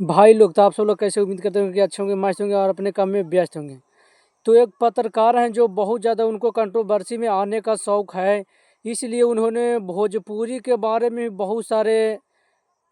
भाई लोग, तो आप सब लोग कैसे, उम्मीद करते होंगे कि अच्छे होंगे, मस्त होंगे और अपने काम में व्यस्त होंगे। तो एक पत्रकार हैं जो बहुत ज़्यादा उनको कंट्रोवर्सी में आने का शौक़ है, इसलिए उन्होंने भोजपुरी के बारे में बहुत सारे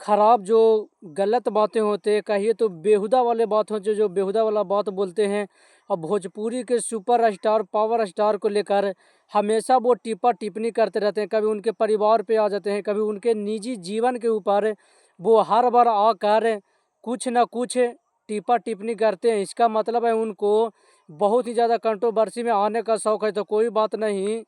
खराब जो गलत बातें होते हैं, कहिए तो बेहुदा वाले बात होते हैं, जो बेहुदा वाला बात बोलते हैं। और भोजपुरी के सुपर स्टार, पावर स्टार को लेकर हमेशा वो टिप्पा टिप्पणी करते रहते हैं। कभी उनके परिवार पे आ जाते हैं, कभी उनके निजी जीवन के ऊपर वो हर बार आकर कुछ ना कुछ टिप्पा टिप्पणी करते हैं। इसका मतलब है उनको बहुत ही ज़्यादा कंट्रोवर्सी में आने का शौक़ है। तो कोई बात नहीं,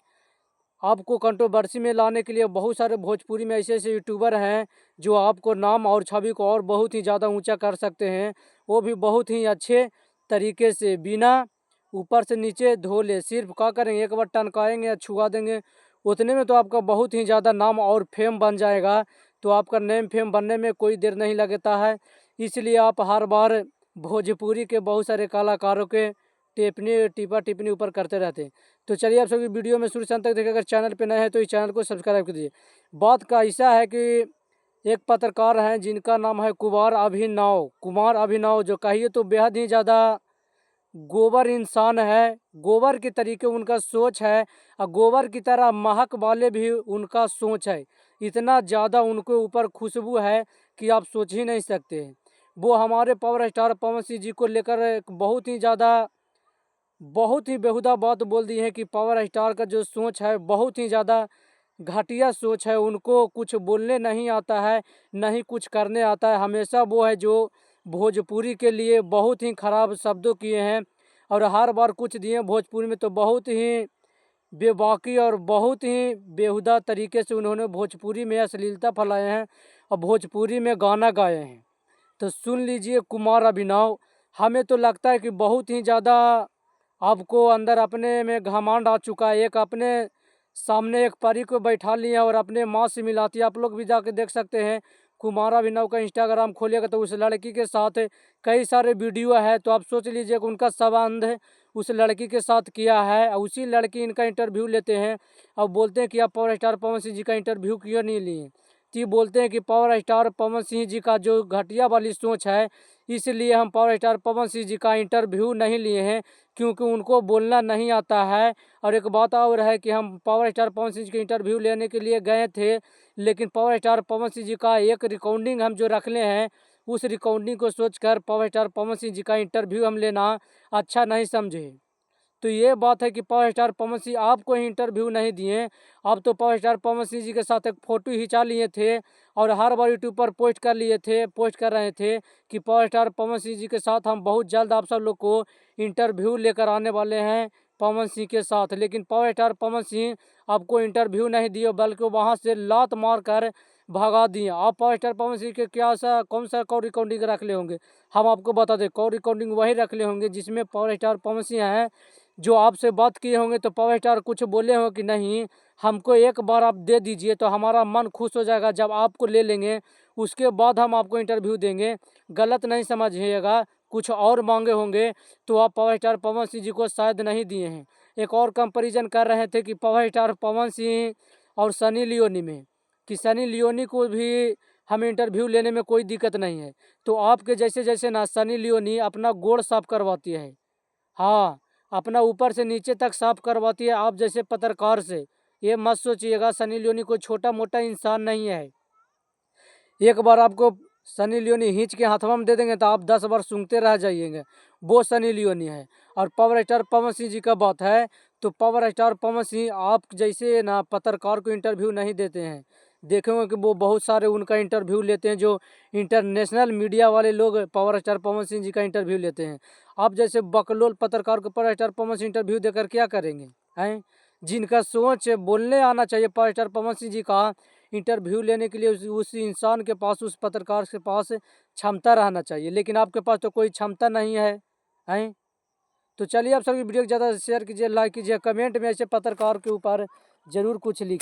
आपको कंट्रोवर्सी में लाने के लिए बहुत सारे भोजपुरी में ऐसे ऐसे यूट्यूबर हैं जो आपको नाम और छवि को और बहुत ही ज़्यादा ऊंचा कर सकते हैं। वो भी बहुत ही अच्छे तरीके से, बिना ऊपर से नीचे धोले, सिर्फ क्या करेंगे, एक बार टनकाएंगे या छुआ देंगे, उतने में तो आपका बहुत ही ज़्यादा नाम और फेम बन जाएगा। तो आपका नेम फेम बनने में कोई देर नहीं लगता है। इसलिए आप हर बार भोजपुरी के बहुत सारे कलाकारों के टिप्पा टिप्पणी ऊपर करते रहते हैं। तो चलिए आप सभी वीडियो में शुरू से अंत तक देखिए। अगर चैनल पे नए हैं तो इस चैनल को सब्सक्राइब कर दीजिए। बात का ऐसा है कि एक पत्रकार हैं जिनका नाम है कुमार अभिनव, जो कहिए तो बेहद ही ज़्यादा गोबर इंसान है। गोबर के तरीके उनका सोच है और गोबर की तरह महक वाले भी उनका सोच है। इतना ज़्यादा उनके ऊपर खुशबू है कि आप सोच ही नहीं सकते हैं। वो हमारे पावर स्टार पवन सिंह जी को लेकर एक बहुत ही बेहुदा बात बोल दी है कि पावर स्टार का जो सोच है बहुत ही ज़्यादा घटिया सोच है। उनको कुछ बोलने नहीं आता है, नहीं कुछ करने आता है। हमेशा वो है जो भोजपुरी के लिए बहुत ही खराब शब्दों किए हैं और हर बार कुछ दिए भोजपुरी में। तो बहुत ही बेबाकी और बहुत ही बेहुदा तरीके से उन्होंने भोजपुरी में अश्लीलता फैलाए हैं और भोजपुरी में गाना गाए हैं। तो सुन लीजिए कुमार अभिनव, हमें तो लगता है कि बहुत ही ज़्यादा आपको अंदर अपने में घमंड आ चुका है। एक अपने सामने एक परी को बैठा लिया और अपने माँ से मिलाती है। आप लोग भी जाके देख सकते हैं, कुमार अभिनव का इंस्टाग्राम खोलिएगा तो उस लड़की के साथ कई सारे वीडियो है। तो आप सोच लीजिए कि उनका संबंध उस लड़की के साथ किया है और उसी लड़की इनका इंटरव्यू लेते हैं और बोलते हैं कि आप पावर स्टार पवन सिंह जी का इंटरव्यू क्यों नहीं लिए। तो बोलते हैं कि पावर स्टार पवन सिंह जी का जो घटिया वाली सोच है, इसलिए हम पावर स्टार पवन सिंह जी का इंटरव्यू नहीं लिए हैं, क्योंकि उनको बोलना नहीं आता है। और एक बात और है कि हम पावर स्टार पवन सिंह जी के इंटरव्यू लेने के लिए गए थे, लेकिन पावर स्टार पवन सिंह जी का एक रिकॉर्डिंग हम जो रख ले हैं, उस रिकॉर्डिंग को सोचकर पावर स्टार पवन सिंह जी का इंटरव्यू हम लेना अच्छा नहीं समझे। तो ये बात है कि पावर स्टार पवन सिंह आपको ही इंटरव्यू नहीं दिए। अब तो पावर स्टार पवन सिंह जी के साथ एक फ़ोटो खिंचा लिए थे और हर बार यूट्यूब पर पोस्ट कर रहे थे कि पावर स्टार पवन सिंह जी के साथ हम बहुत जल्द आप सब लोग को इंटरव्यू लेकर आने वाले हैं पवन सिंह के साथ। लेकिन पावर स्टार पवन सिंह आपको इंटरव्यू नहीं दिए, बल्कि वहाँ से लात मार कर भगा दिए। आप पावर स्टार पवन सिंह के कौन सा कॉल रिकॉर्डिंग रख ले होंगे, हम आपको बता दें। कॉल रिकॉर्डिंग वही रख ले होंगे जिसमें पावर स्टार पवन सिंह हैं, जो आपसे बात किए होंगे। तो पावर स्टार कुछ बोले होंगे कि नहीं, हमको एक बार आप दे दीजिए तो हमारा मन खुश हो जाएगा, जब आपको ले लेंगे उसके बाद हम आपको इंटरव्यू देंगे। गलत नहीं समझिएगा, कुछ और मांगे होंगे तो आप पावर स्टार पवन सिंह जी को शायद नहीं दिए हैं। एक और कंपैरिजन कर रहे थे कि पावर स्टार पवन सिंह और सनी लियोनी में, कि सनी लियोनी को भी हमें इंटरव्यू लेने में कोई दिक्कत नहीं है। तो आपके जैसे जैसे ना सनी लियोनी अपना गोड़ साफ करवाती है, हाँ, अपना ऊपर से नीचे तक साफ करवाती है, आप जैसे पत्रकार से। ये मत सोचिएगा, सनी लियोनी कोई छोटा मोटा इंसान नहीं है। एक बार आपको सनी लियोनी खींच के हाथवा में दे देंगे तो आप 10 बार सूंघते रह जाइएगा, वो सनी लियोनी है। और पावर स्टार पवन सिंह जी का बात है तो पावर स्टार पवन सिंह आप जैसे ना पत्रकार को इंटरव्यू नहीं देते हैं। देखेंगे कि वो बहुत सारे उनका इंटरव्यू लेते हैं, जो इंटरनेशनल मीडिया वाले लोग पावर स्टार पवन सिंह जी का इंटरव्यू लेते हैं। आप जैसे बकलोल पत्रकार को power star Pawan Singh interview देकर क्या करेंगे हैं। जिनका सोच बोलने आना चाहिए, पावर स्टार पवन सिंह जी का इंटरव्यू लेने के लिए उस इंसान के पास, उस पत्रकार के पास क्षमता रहना चाहिए, लेकिन आपके पास तो कोई क्षमता नहीं है हैं। तो चलिए आप सभी वीडियो को ज़्यादा शेयर कीजिए, लाइक कीजिए, कमेंट में ऐसे पत्रकार के ऊपर ज़रूर कुछ लिखिए।